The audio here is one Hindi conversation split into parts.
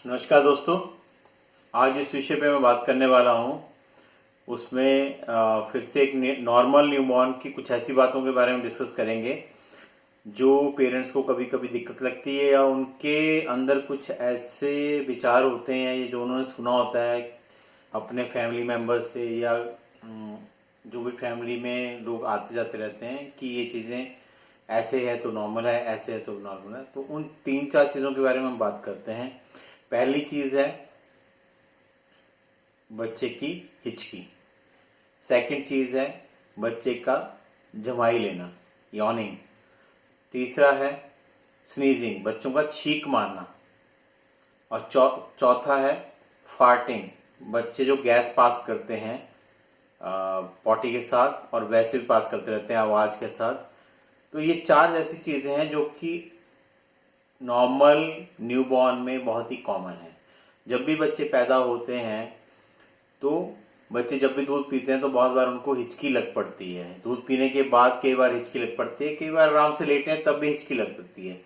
नमस्कार दोस्तों। आज इस विषय पे मैं बात करने वाला हूँ। उसमें फिर से एक नॉर्मल न्यूबॉर्न की कुछ ऐसी बातों के बारे में डिस्कस करेंगे जो पेरेंट्स को कभी कभी दिक्कत लगती है या उनके अंदर कुछ ऐसे विचार होते हैं ये जो उन्होंने सुना होता है अपने फैमिली मेम्बर्स से या जो भी फैमिली में लोग आते जाते रहते हैं कि ये चीज़ें ऐसे है तो नॉर्मल है, ऐसे है तो नॉर्मल है। तो उन तीन चार चीज़ों के बारे में हम बात करते हैं। पहली चीज़ है बच्चे की हिचकी। सेकंड चीज है बच्चे का जमाई लेना, यॉनिंग। तीसरा है स्नीजिंग, बच्चों का छींक मारना। और चौथा है फार्टिंग, बच्चे जो गैस पास करते हैं पॉटी के साथ और वैसे भी पास करते रहते हैं आवाज के साथ। तो ये चार ऐसी चीजें हैं जो कि नॉर्मल न्यूबॉर्न में बहुत ही कॉमन है। जब भी बच्चे पैदा होते हैं तो बच्चे जब भी दूध पीते हैं तो बहुत बार उनको हिचकी लग पड़ती है। दूध पीने के बाद कई बार हिचकी लग पड़ती है, कई बार आराम से लेटे हैं तब भी हिचकी लग पड़ती है।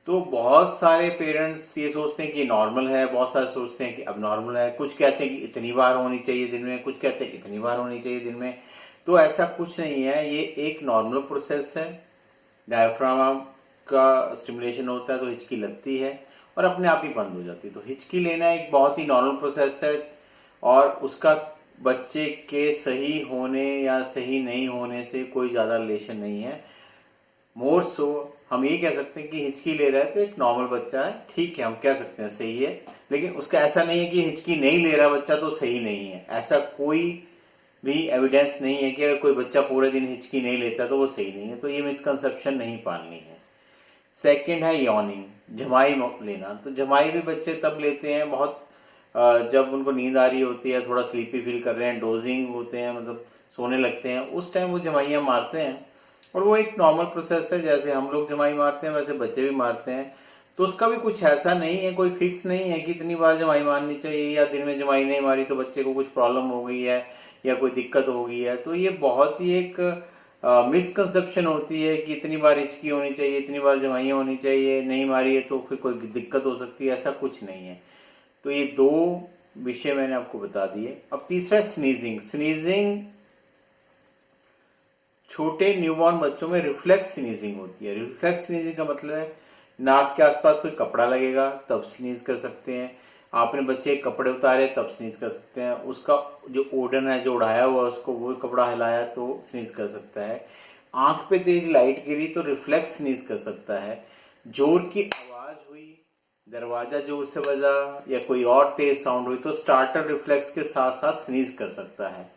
तो बहुत सारे पेरेंट्स ये सोचते हैं कि नॉर्मल है, बहुत सारे सोचते हैं कि अब नॉर्मल है। कुछ कहते हैं कि इतनी बार होनी चाहिए दिन में, कुछ कहते हैं इतनी बार होनी चाहिए दिन में। तो ऐसा कुछ नहीं है, ये एक नॉर्मल प्रोसेस है। डायफ्राम का स्टिमुलेशन होता है तो हिचकी लगती है और अपने आप ही बंद हो जाती है। तो हिचकी लेना एक बहुत ही नॉर्मल प्रोसेस है और उसका बच्चे के सही होने या सही नहीं होने से कोई ज़्यादा रिलेशन नहीं है। मोर सो हम ये कह सकते हैं कि हिचकी ले रहा है तो एक नॉर्मल बच्चा है, ठीक है, हम कह सकते हैं सही है। लेकिन उसका ऐसा नहीं है कि हिचकी नहीं ले रहा बच्चा तो सही नहीं है। ऐसा कोई भी एविडेंस नहीं है कि अगर कोई बच्चा पूरे दिन हिचकी नहीं लेता तो वो सही नहीं है। तो ये मिसकंसेप्शन नहीं पालनी है। सेकंड है यॉनिंग, जमाई लेना। तो जमाई भी बच्चे तब लेते हैं बहुत जब उनको नींद आ रही होती है, थोड़ा स्लीपी फील कर रहे हैं, डोजिंग होते हैं, मतलब सोने लगते हैं, उस टाइम वो जमाइयाँ मारते हैं। और वो एक नॉर्मल प्रोसेस है, जैसे हम लोग जमाई मारते हैं वैसे बच्चे भी मारते हैं। तो उसका भी कुछ ऐसा नहीं है, कोई फिक्स नहीं है कि इतनी बार जमाई मारनी चाहिए या दिन में जमाई नहीं मारी तो बच्चे को कुछ प्रॉब्लम हो गई है या कोई दिक्कत हो गई है। तो ये बहुत ही एक मिसकंसेप्शन होती है कि इतनी बार हिचकी होनी चाहिए, इतनी बार जमाइयाँ होनी चाहिए, नहीं मारी है तो फिर कोई दिक्कत हो सकती है। ऐसा कुछ नहीं है। तो ये दो विषय मैंने आपको बता दिए। अब तीसरा स्नीजिंग। स्नीजिंग छोटे न्यूबॉर्न बच्चों में रिफ्लेक्स स्नीजिंग होती है। रिफ्लेक्स स्नीजिंग का मतलब है नाक के आसपास कोई कपड़ा लगेगा तब स्नीज कर सकते हैं, आपने बच्चे के कपड़े उतारे तब स्नीज कर सकते हैं, उसका जो ओडन है जो उड़ाया हुआ उसको वो कपड़ा हिलाया तो स्नीज कर सकता है, आंख पे तेज लाइट गिरी तो रिफ्लेक्स स्नीज कर सकता है, जोर की आवाज हुई, दरवाजा जोर से बजा या कोई और तेज साउंड हुई तो स्टार्टर रिफ्लेक्स के साथ साथ स्नीज कर सकता है।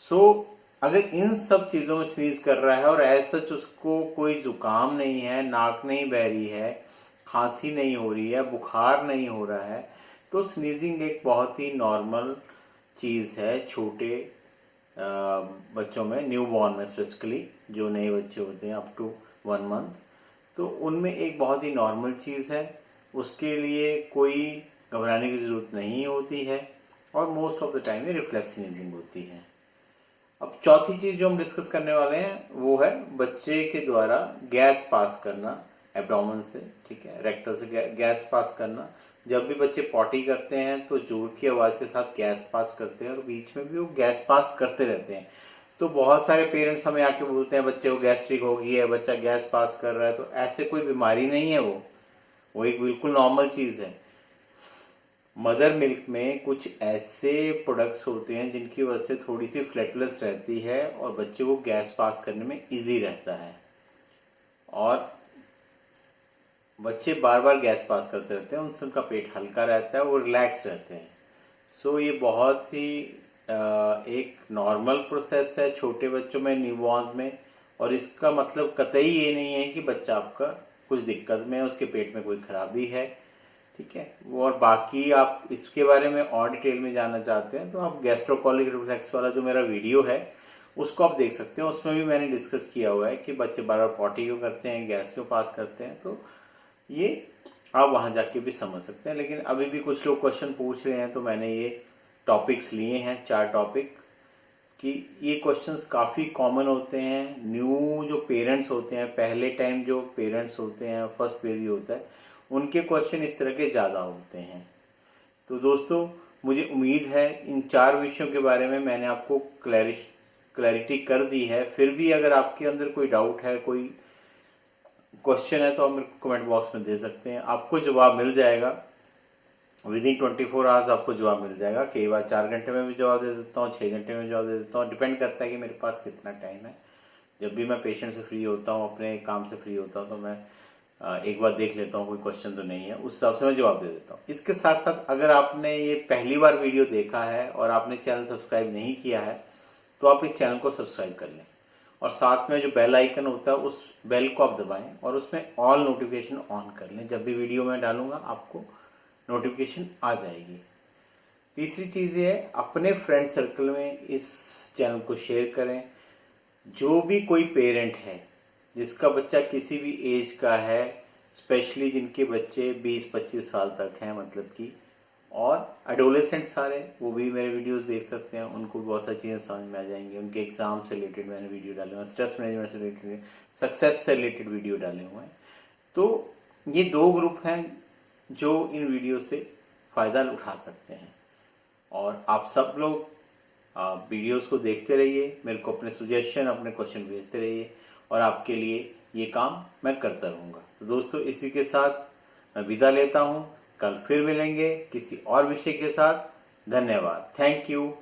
सो अगर इन सब चीजों में स्नीज कर रहा है और ऐसा सच उसको कोई जुकाम नहीं है, नाक नहीं बह रही है, खांसी नहीं हो रही है, बुखार नहीं हो रहा है, तो स्नीजिंग एक बहुत ही नॉर्मल चीज है छोटे बच्चों में, न्यूबॉर्न में स्पेसिफिकली जो नए बच्चे होते हैं अप टू 1 मंथ। तो उनमें एक बहुत ही नॉर्मल चीज़ है, उसके लिए कोई घबराने की ज़रूरत नहीं होती है और मोस्ट ऑफ द टाइम ये रिफ्लेक्स स्नीजिंग होती है। अब चौथी चीज़ जो हम डिस्कस करने वाले हैं वो है बच्चे के द्वारा गैस पास करना एब्डोमेन से, ठीक है, रेक्टल से गैस पास करना। जब भी बच्चे पॉटी करते हैं तो जोर की आवाज़ के साथ गैस पास करते हैं और बीच में भी वो गैस पास करते रहते हैं। तो बहुत सारे पेरेंट्स हमें आके बोलते हैं बच्चे को गैस्ट्रिक हो गई है, बच्चा गैस पास कर रहा है। तो ऐसे कोई बीमारी नहीं है, वो एक बिल्कुल नॉर्मल चीज़ है। मदर मिल्क में कुछ ऐसे प्रोडक्ट्स होते हैं जिनकी वजह से थोड़ी सी फ्लैटुलेंस रहती है और बच्चे को गैस पास करने में इजी रहता है और बच्चे बार बार गैस पास करते रहते हैं, उनसे उनका पेट हल्का रहता है, वो रिलैक्स रहते हैं। सो ये बहुत ही एक नॉर्मल प्रोसेस है छोटे बच्चों में, न्यूबॉर्न में। और इसका मतलब कतई ये नहीं है कि बच्चा आपका कुछ दिक्कत में है, उसके पेट में कोई खराबी है, ठीक है। और बाकी आप इसके बारे में और डिटेल में जानना चाहते हैं तो आप गैस्ट्रोकोलिक रिफ्लेक्स वाला जो मेरा वीडियो है उसको आप देख सकते हैं। उसमें भी मैंने डिस्कस किया हुआ है कि बच्चे बार बार पॉटी क्यों करते हैं, गैस क्यों पास करते हैं। तो ये आप वहां जाके भी समझ सकते हैं। लेकिन अभी भी कुछ लोग क्वेश्चन पूछ रहे हैं तो मैंने ये टॉपिक्स लिए हैं, 4 टॉपिक, कि ये क्वेश्चंस काफ़ी कॉमन होते हैं। न्यू जो पेरेंट्स होते हैं, पहले टाइम जो पेरेंट्स होते हैं, फर्स्ट बेबी होता है, उनके क्वेश्चन इस तरह के ज़्यादा होते हैं। तो दोस्तों मुझे उम्मीद है इन 4 विषयों के बारे में मैंने आपको क्लैरिटी कर दी है। फिर भी अगर आपके अंदर कोई डाउट है, कोई क्वेश्चन है, तो आप मेरे को कमेंट बॉक्स में दे सकते हैं, आपको जवाब मिल जाएगा। विद इन 24 आवर्स आपको जवाब मिल जाएगा। कई बार 4 घंटे में भी जवाब दे देता हूँ, 6 घंटे में जवाब दे देता हूँ, डिपेंड करता है कि मेरे पास कितना टाइम है। जब भी मैं पेशेंट से फ्री होता हूँ, अपने काम से फ्री होता हूँ, तो मैं एक बार देख लेता हूँ कोई क्वेश्चन तो नहीं है, उस हिसाब से मैं जवाब दे देता हूँ। इसके साथ साथ अगर आपने ये पहली बार वीडियो देखा है और आपने चैनल सब्सक्राइब नहीं किया है, तो आप इस चैनल को सब्सक्राइब कर लें और साथ में जो बेल आइकन होता है उस बेल को आप दबाएं और उसमें ऑल नोटिफिकेशन ऑन कर लें। जब भी वीडियो मैं डालूंगा आपको नोटिफिकेशन आ जाएगी। तीसरी चीज़ ये है, अपने फ्रेंड सर्कल में इस चैनल को शेयर करें। जो भी कोई पेरेंट है जिसका बच्चा किसी भी एज का है, स्पेशली जिनके बच्चे 20-25 साल तक हैं, मतलब कि, और एडोलेसेंट सारे, वो भी मेरे वीडियोस देख सकते हैं। उनको बहुत सारी चीज़ें समझ में आ जाएंगी। उनके एग्जाम से रिलेटेड मैंने वीडियो डाले हुए हैं, स्ट्रेस मैनेजमेंट से रिलेटेड, सक्सेस से रिलेटेड वीडियो डाले हुए हैं। तो ये 2 ग्रुप हैं जो इन वीडियो से फ़ायदा उठा सकते हैं। और आप सब लोग वीडियोस को देखते रहिए, मेरे को अपने सजेशन, अपने क्वेश्चन भेजते रहिए और आपके लिए ये काम मैं करता रहूँगा। तो दोस्तों इसी के साथ मैं विदा लेता हूँ। कल फिर मिलेंगे किसी और विषय के साथ। धन्यवाद। Thank you.